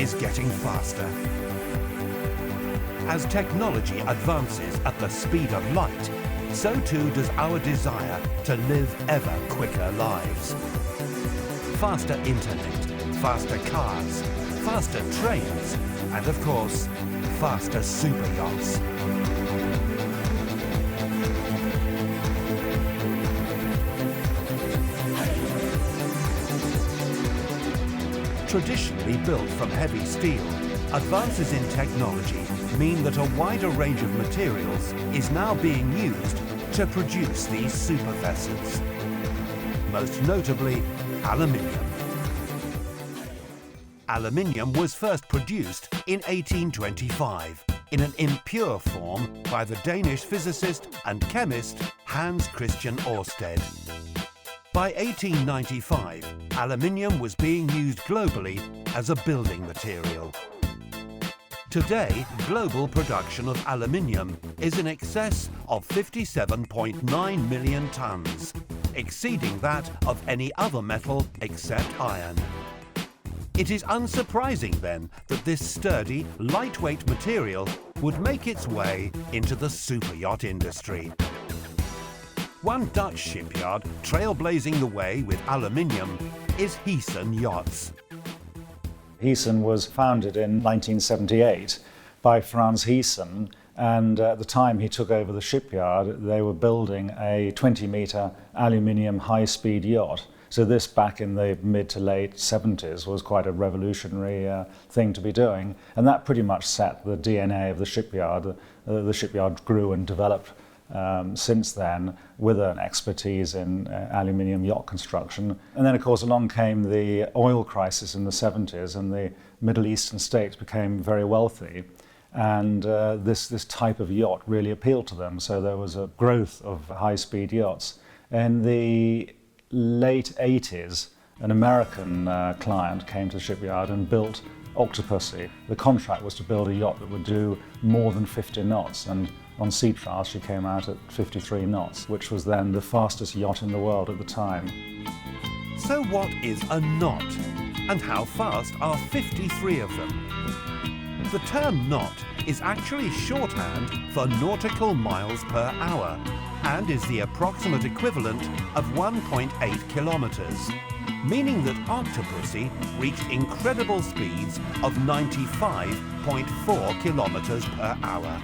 is getting faster. As technology advances at the speed of light, so too does our desire to live ever quicker lives. Faster internet, faster cars, faster trains, and of course, faster super yachts. Traditionally built from heavy steel, advances in technology mean that a wider range of materials is now being used to produce these super vessels. Most notably, aluminium. Aluminium was first produced in 1825 in an impure form by the Danish physicist and chemist Hans Christian Ørsted. By 1895, aluminium was being used globally as a building material. Today, global production of aluminium is in excess of 57.9 million tons, exceeding that of any other metal except iron. It is unsurprising then that this sturdy, lightweight material would make its way into the superyacht industry. One Dutch shipyard trailblazing the way with aluminium is Tristan Yachts. Tristan was founded in 1978 by Frans Tristan, and at the time he took over the shipyard, they were building a 20-metre aluminium high-speed yacht. So this, back in the mid to late 70s, was quite a revolutionary thing to be doing, and that pretty much set the DNA of the shipyard. The shipyard grew and developed since then with an expertise in aluminium yacht construction. And then of course along came the oil crisis in the 70s, and the Middle Eastern states became very wealthy, and this type of yacht really appealed to them, so there was a growth of high-speed yachts. In the late 80s, an American client came to the shipyard and built Octopussy. The contract was to build a yacht that would do more than 50 knots, and on sea trials she came out at 53 knots, which was then the fastest yacht in the world at the time. So what is a knot? And how fast are 53 of them? The term knot is actually shorthand for nautical miles per hour and is the approximate equivalent of 1.8 kilometers, meaning that Octopussy reached incredible speeds of 95.4 kilometers per hour.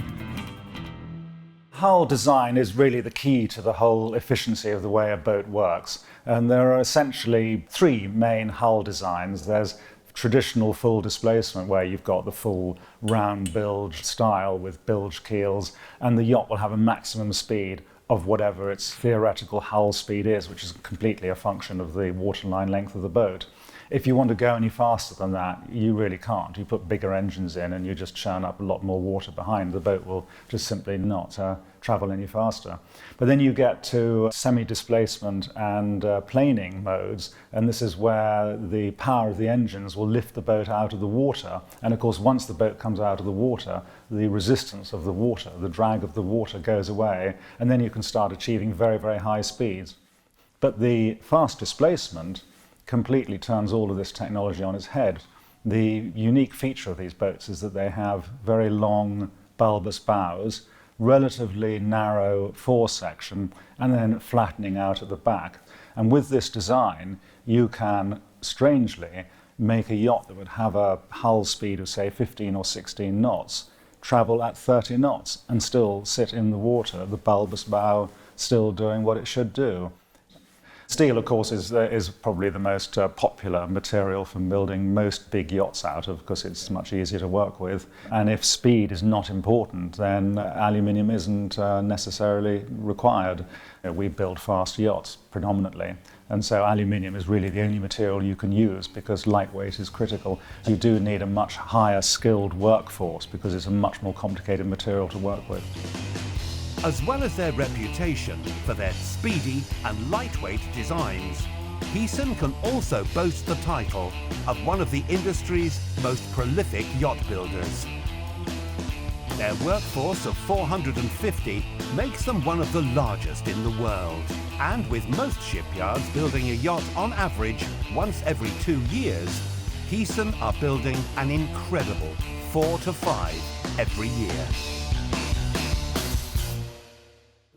Hull design is really the key to the whole efficiency of the way a boat works, and there are essentially three main hull designs. There's traditional full displacement, where you've got the full round bilge style with bilge keels, and the yacht will have a maximum speed of whatever its theoretical hull speed is, which is completely a function of the waterline length of the boat. If you want to go any faster than that, you really can't. You put bigger engines in and you just churn up a lot more water behind. The boat will just simply not travel any faster. But then you get to semi-displacement and planing modes, and this is where the power of the engines will lift the boat out of the water. And of course, once the boat comes out of the water, the resistance of the water, the drag of the water goes away, and then you can start achieving very, very high speeds. But the fast displacement completely turns all of this technology on its head. The unique feature of these boats is that they have very long bulbous bows, relatively narrow fore section, and then flattening out at the back. And with this design, you can, strangely, make a yacht that would have a hull speed of, say, 15 or 16 knots, travel at 30 knots, and still sit in the water, the bulbous bow still doing what it should do. Steel, of course, is probably the most popular material for building most big yachts out of, because it's much easier to work with. And if speed is not important, then aluminium isn't necessarily required. We build fast yachts predominantly, and so aluminium is really the only material you can use, because lightweight is critical. You do need a much higher skilled workforce because it's a much more complicated material to work with. As well as their reputation for their speedy and lightweight designs, Tristan can also boast the title of one of the industry's most prolific yacht builders. Their workforce of 450 makes them one of the largest in the world. And with most shipyards building a yacht on average once every 2 years, Heason are building an incredible 4 to 5 every year.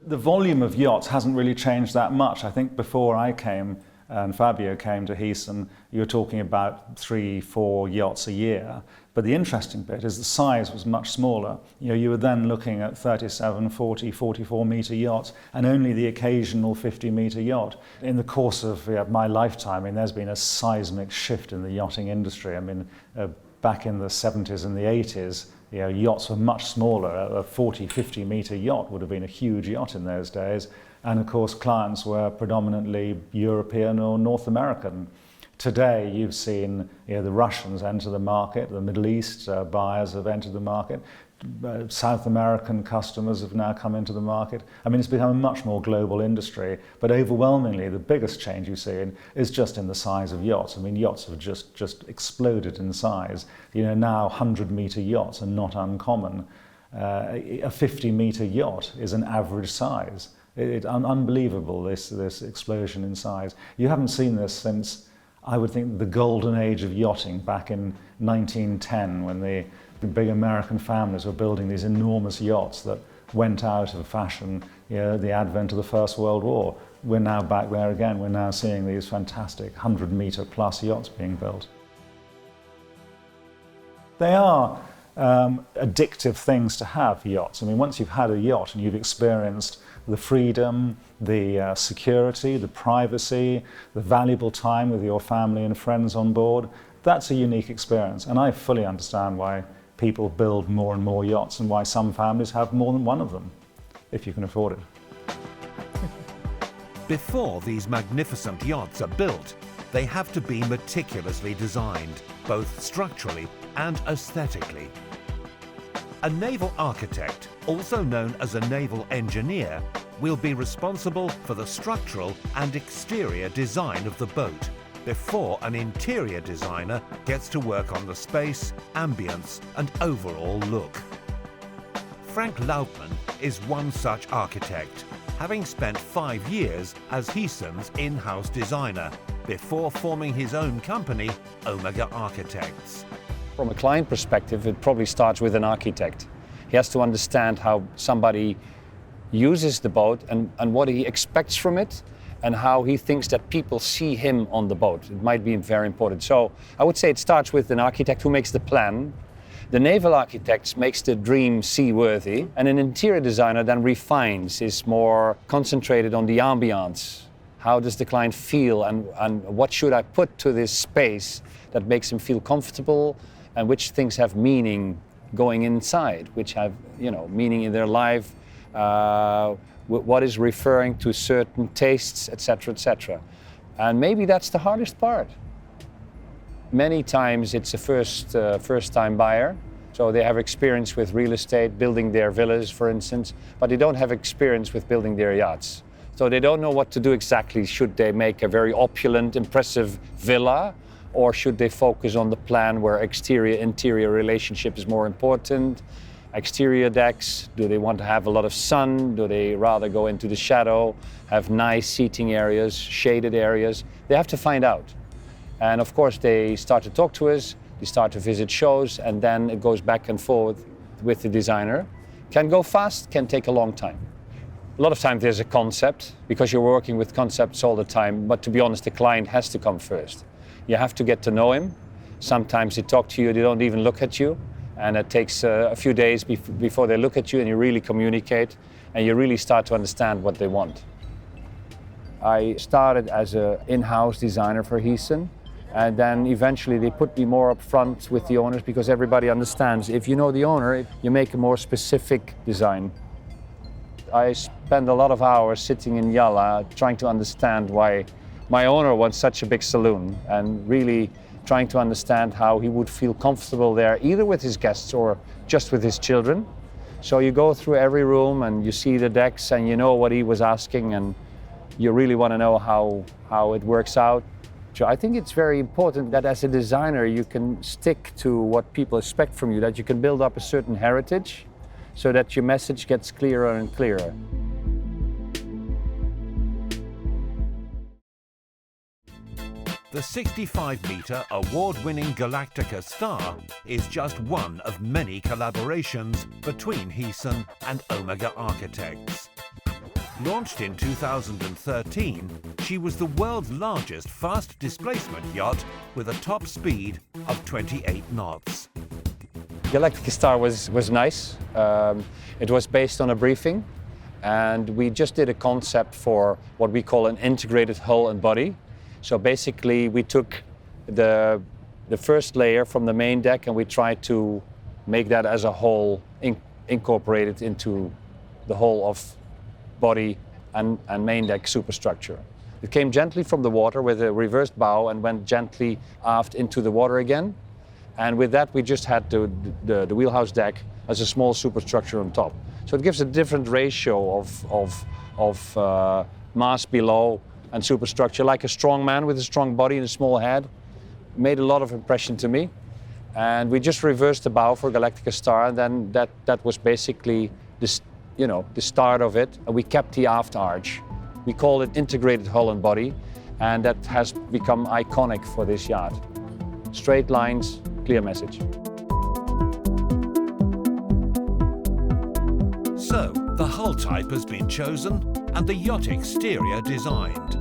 The volume of yachts hasn't really changed that much. I think before I came and Fabio came to Heason, you were talking about 3-4 yachts a year. But the interesting bit is the size was much smaller. You were then looking at 37, 40, 44 metre yachts and only the occasional 50 metre yacht. In the course of my lifetime, there's been a seismic shift in the yachting industry. Back in the 70s and the 80s, yachts were much smaller. A 40, 50 metre yacht would have been a huge yacht in those days. And of course, clients were predominantly European or North American. Today, you've seen the Russians enter the market, the Middle East buyers have entered the market, South American customers have now come into the market. It's become a much more global industry, but overwhelmingly, the biggest change you've seen is just in the size of yachts. Yachts have just exploded in size. Now 100-metre yachts are not uncommon. A 50-metre yacht is an average size. It's unbelievable, this explosion in size. You haven't seen this since, I would think, the golden age of yachting back in 1910, when the big American families were building these enormous yachts that went out of fashion, the advent of the First World War. We're now back there again. We're now seeing these fantastic 100-metre plus yachts being built. They are addictive things to have, yachts. Once you've had a yacht and you've experienced the freedom, the security, the privacy, the valuable time with your family and friends on board, that's a unique experience. And I fully understand why people build more and more yachts and why some families have more than one of them, if you can afford it. Before these magnificent yachts are built, they have to be meticulously designed, both structurally and aesthetically. A naval architect, also known as a naval engineer, will be responsible for the structural and exterior design of the boat before an interior designer gets to work on the space, ambience and overall look. Frank Lautman is one such architect, having spent 5 years as Heason's in-house designer before forming his own company, Omega Architects. From a client perspective, it probably starts with an architect. He has to understand how somebody uses the boat and what he expects from it and how he thinks that people see him on the boat. It might be very important. So I would say it starts with an architect who makes the plan. The naval architect makes the dream seaworthy, and an interior designer then refines, is more concentrated on the ambiance. How does the client feel and what should I put to this space that makes him feel comfortable, and which things have meaning going inside, which have meaning in their life, what is referring to certain tastes, etc., etc. And maybe that's the hardest part. Many times it's a first-time buyer, so they have experience with real estate, building their villas, for instance, but they don't have experience with building their yachts. So they don't know what to do exactly. Should they make a very opulent, impressive villa, or should they focus on the plan where exterior-interior relationship is more important? Exterior decks, do they want to have a lot of sun? Do they rather go into the shadow, have nice seating areas, shaded areas? They have to find out. And of course, they start to talk to us, they start to visit shows, and then it goes back and forth with the designer. Can go fast, can take a long time. A lot of times there's a concept, because you're working with concepts all the time, but to be honest, the client has to come first. You have to get to know him. Sometimes they talk to you, they don't even look at you. And it takes a few days before they look at you and you really communicate and you really start to understand what they want. I started as an in-house designer for Heason, and then eventually they put me more up front with the owners, because everybody understands if you know the owner, you make a more specific design. I spend a lot of hours sitting in Yala trying to understand why my owner wants such a big saloon, and really trying to understand how he would feel comfortable there, either with his guests or just with his children. So you go through every room and you see the decks and you know what he was asking, and you really want to know how it works out. So I think it's very important that as a designer you can stick to what people expect from you, that you can build up a certain heritage so that your message gets clearer and clearer. The 65-metre award-winning Galactica Star is just one of many collaborations between Heeson and Omega Architects. Launched in 2013, she was the world's largest fast displacement yacht with a top speed of 28 knots. Galactica Star was nice. It was based on a briefing, and we just did a concept for what we call an integrated hull and body. So basically we took the first layer from the main deck and we tried to make that as a whole incorporated into the whole of body and main deck superstructure. It came gently from the water with a reversed bow and went gently aft into the water again. And with that we just had the wheelhouse deck as a small superstructure on top. So it gives a different ratio of mass below and superstructure, like a strong man with a strong body and a small head. Made a lot of impression to me. And we just reversed the bow for Galactica Star, and then that was basically the start of it. And we kept the aft arch. We call it integrated hull and body, and that has become iconic for this yacht. Straight lines, clear message. So, the hull type has been chosen and the yacht exterior designed.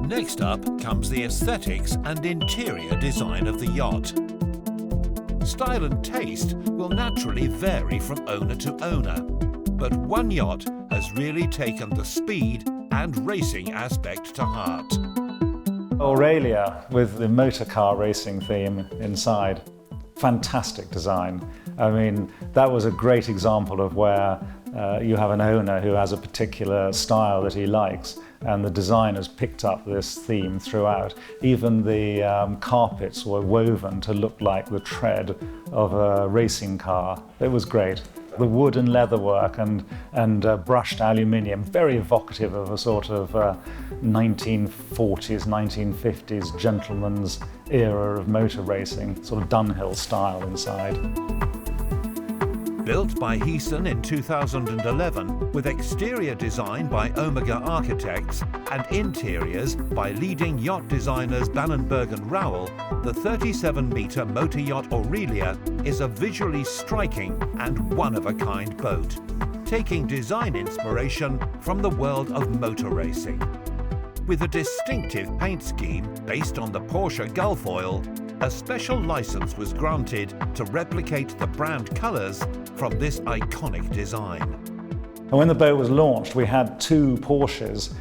Next up comes the aesthetics and interior design of the yacht. Style and taste will naturally vary from owner to owner, but one yacht has really taken the speed and racing aspect to heart. Aurelia with the motor car racing theme inside. Fantastic design. I mean, that was a great example of where you have an owner who has a particular style that he likes, and the designers picked up this theme throughout. Even the carpets were woven to look like the tread of a racing car. It was great. The wood and leather work and brushed aluminium, very evocative of a sort of 1940s, 1950s gentleman's era of motor racing, sort of Dunhill style inside. Built by Heeson in 2011, with exterior design by Omega Architects and interiors by leading yacht designers Bannenberg and Rowell, the 37-metre motor yacht Aurelia is a visually striking and one-of-a-kind boat, taking design inspiration from the world of motor racing. With a distinctive paint scheme based on the Porsche Gulfoil, a special license was granted to replicate the brand colours from this iconic design. And when the boat was launched, we had two Porsches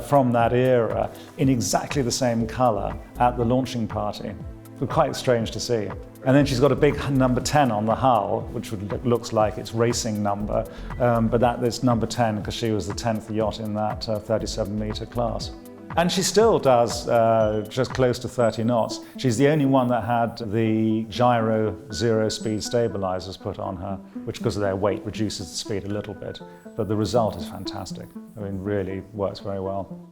from that era in exactly the same colour at the launching party. It was quite strange to see. And then she's got a big number 10 on the hull, which looks like its racing number, but that is number 10 because she was the 10th yacht in that 37-metre class. And she still does just close to 30 knots. She's the only one that had the gyro zero-speed stabilizers put on her, which because of their weight reduces the speed a little bit. But the result is fantastic. I mean, really works very well.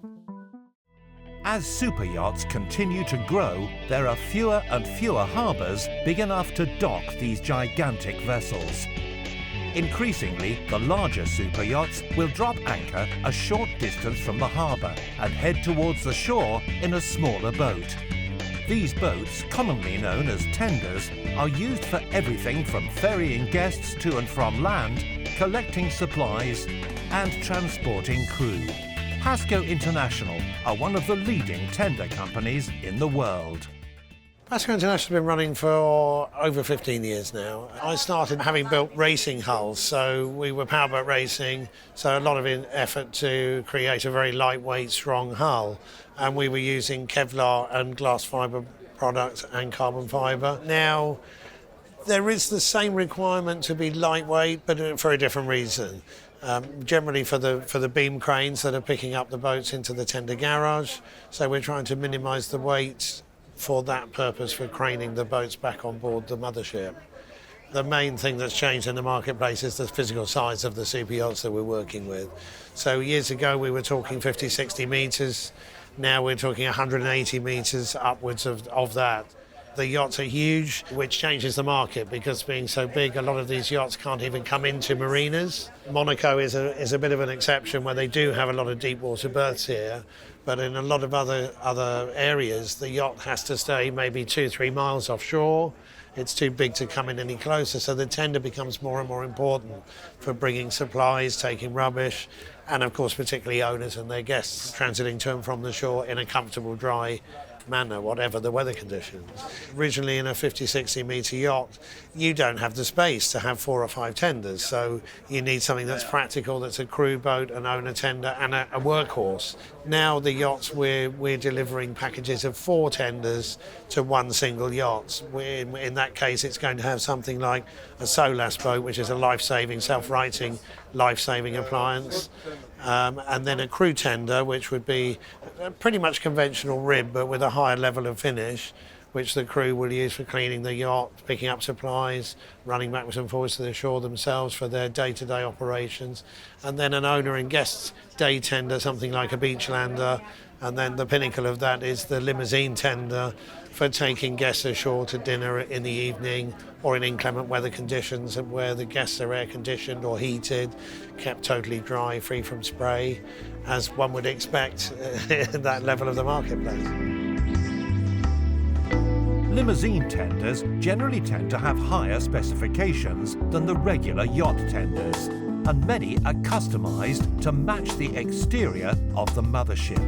As super yachts continue to grow, there are fewer and fewer harbours big enough to dock these gigantic vessels. Increasingly, the larger super yachts will drop anchor a short distance from the harbour and head towards the shore in a smaller boat. These boats, commonly known as tenders, are used for everything from ferrying guests to and from land, collecting supplies, and transporting crew. Pasco International are one of the leading tender companies in the world. Pasco International has been running for over 15 years now. I started having built racing hulls, so we were powerboat racing, so a lot of effort to create a very lightweight, strong hull. And we were using Kevlar and glass fibre products and carbon fibre. Now, there is the same requirement to be lightweight, but for a different reason. Generally for the beam cranes that are picking up the boats into the tender garage, so we're trying to minimise the weight for that purpose, for craning the boats back on board the mothership. The main thing that's changed in the marketplace is the physical size of the super yachts that we're working with. So years ago we were talking 50, 60 metres, now we're talking 180 metres upwards of that. The yachts are huge, which changes the market because being so big, a lot of these yachts can't even come into marinas. Monaco is a bit of an exception where they do have a lot of deep water berths here, but in a lot of other areas, the yacht has to stay maybe 2-3 miles offshore. It's too big to come in any closer, so the tender becomes more and more important for bringing supplies, taking rubbish, and of course particularly owners and their guests transiting to and from the shore in a comfortable, dry manner, whatever the weather conditions. Originally in a 50-60 metre yacht, you don't have the space to have 4 or 5 tenders, so you need something that's practical, that's a crew boat, an owner tender and a workhorse. Now the yachts, we're delivering packages of 4 tenders to 1 single yacht. In that case, it's going to have something like a SOLAS boat, which is a life-saving, self-righting, life-saving appliance, and then a crew tender, which would be a pretty much conventional rib, but with a higher level of finish, which the crew will use for cleaning the yacht, picking up supplies, running backwards and forwards to the shore themselves for their day-to-day operations, and then an owner and guests day tender, something like a beach lander, and then the pinnacle of that is the limousine tender for taking guests ashore to dinner in the evening or in inclement weather conditions where the guests are air-conditioned or heated, kept totally dry, free from spray, as one would expect at that level of the marketplace. Limousine tenders generally tend to have higher specifications than the regular yacht tenders, and many are customised to match the exterior of the mothership.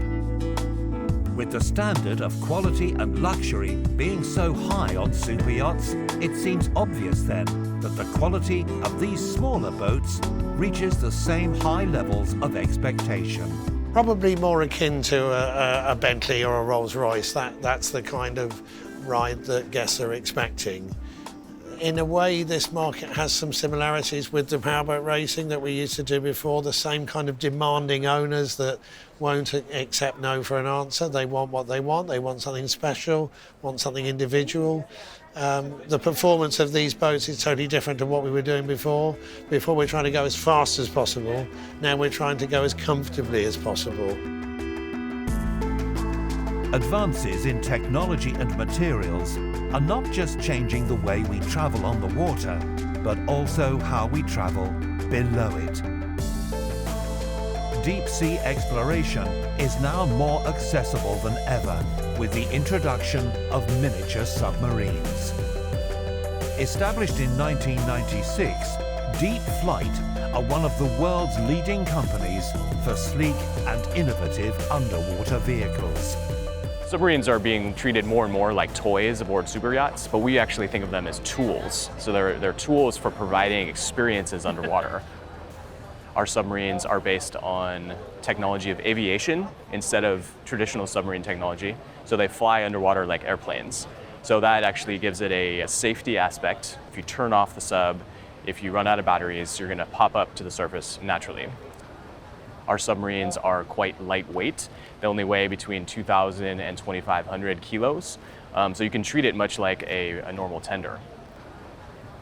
With the standard of quality and luxury being so high on super yachts, it seems obvious then that the quality of these smaller boats reaches the same high levels of expectation. Probably more akin to a Bentley or a Rolls-Royce. That's the kind of ride that guests are expecting. In a way, this market has some similarities with the powerboat racing that we used to do before, the same kind of demanding owners that won't accept no for an answer. They want what they want something special, want something individual. The performance of these boats is totally different to what we were doing before. Before we're trying to go as fast as possible, now we're trying to go as comfortably as possible. Advances in technology and materials are not just changing the way we travel on the water, but also how we travel below it. Deep sea exploration is now more accessible than ever with the introduction of miniature submarines. Established in 1996, Deep Flight are one of the world's leading companies for sleek and innovative underwater vehicles. Submarines are being treated more and more like toys aboard superyachts, but we actually think of them as tools. So they're tools for providing experiences underwater. Our submarines are based on technology of aviation instead of traditional submarine technology. So they fly underwater like airplanes. So that actually gives it a safety aspect. If you turn off the sub, if you run out of batteries, you're going to pop up to the surface naturally. Our submarines are quite lightweight. They only weigh between 2,000 and 2,500 kilos. So you can treat it much like a normal tender.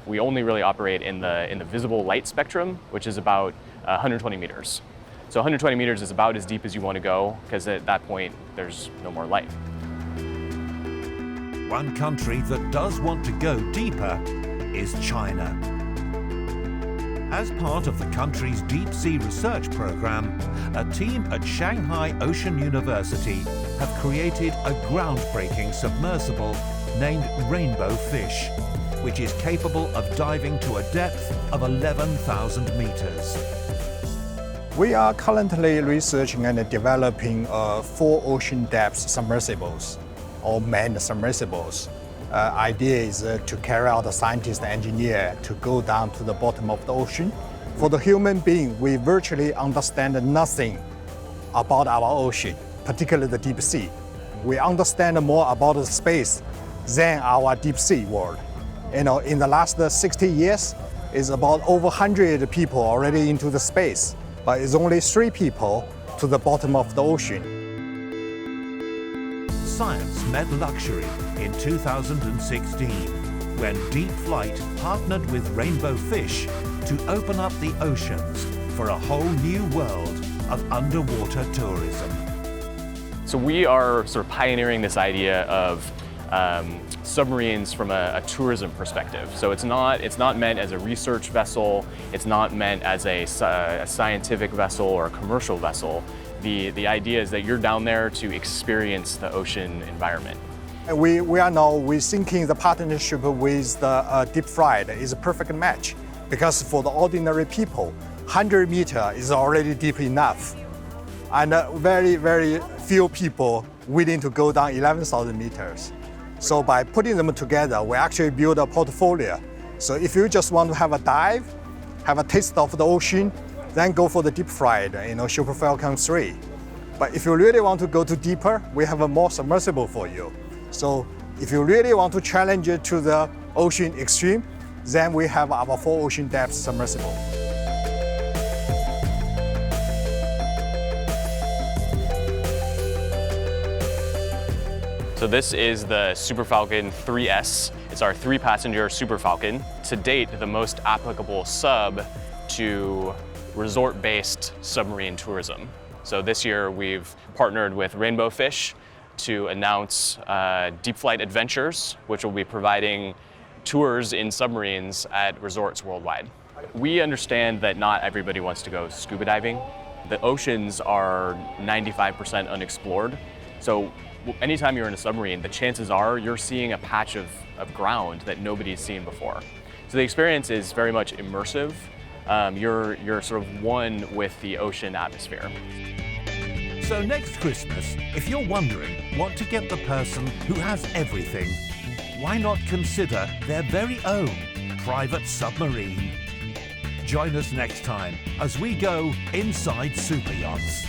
We only really operate in the visible light spectrum, which is about 120 meters. So 120 meters is about as deep as you want to go, because at that point, there's no more light. One country that does want to go deeper is China. As part of the country's deep sea research program, a team at Shanghai Ocean University have created a groundbreaking submersible named Rainbow Fish, which is capable of diving to a depth of 11,000 meters. We are currently researching and developing 4 ocean depth submersibles, or manned submersibles. Idea is to carry out the scientist and engineer to go down to the bottom of the ocean. For the human being, we virtually understand nothing about our ocean, particularly the deep sea. We understand more about the space than our deep sea world. In the last 60 years, it's about over 100 people already into the space, but it's only 3 people to the bottom of the ocean. Science met luxury in 2016 when Deep Flight partnered with Rainbow Fish to open up the oceans for a whole new world of underwater tourism. So we are sort of pioneering this idea of submarines from a tourism perspective. So it's not meant as a research vessel. It's not meant as a scientific vessel or a commercial vessel. The idea is that you're down there to experience the ocean environment. We are thinking the partnership with the deep fried is a perfect match, because for the ordinary people, 100 meters is already deep enough. And very, very few people willing to go down 11,000 meters. So by putting them together, we actually build a portfolio. So if you just want to have a dive, have a taste of the ocean, then go for the deep fried, Super Falcon 3. But if you really want to go to deeper, we have a more submersible for you. So if you really want to challenge it to the ocean extreme, then we have our 4 ocean depth submersible. So this is the Super Falcon 3S. It's our 3-passenger Super Falcon. To date, the most applicable sub to resort-based submarine tourism. So this year we've partnered with Rainbow Fish to announce Deep Flight Adventures, which will be providing tours in submarines at resorts worldwide. We understand that not everybody wants to go scuba diving. The oceans are 95% unexplored. So anytime you're in a submarine, the chances are you're seeing a patch of ground that nobody's seen before. So the experience is very much immersive. You're sort of one with the ocean atmosphere. So next Christmas, if you're wondering what to get the person who has everything, why not consider their very own private submarine? Join us next time as we go inside super yachts.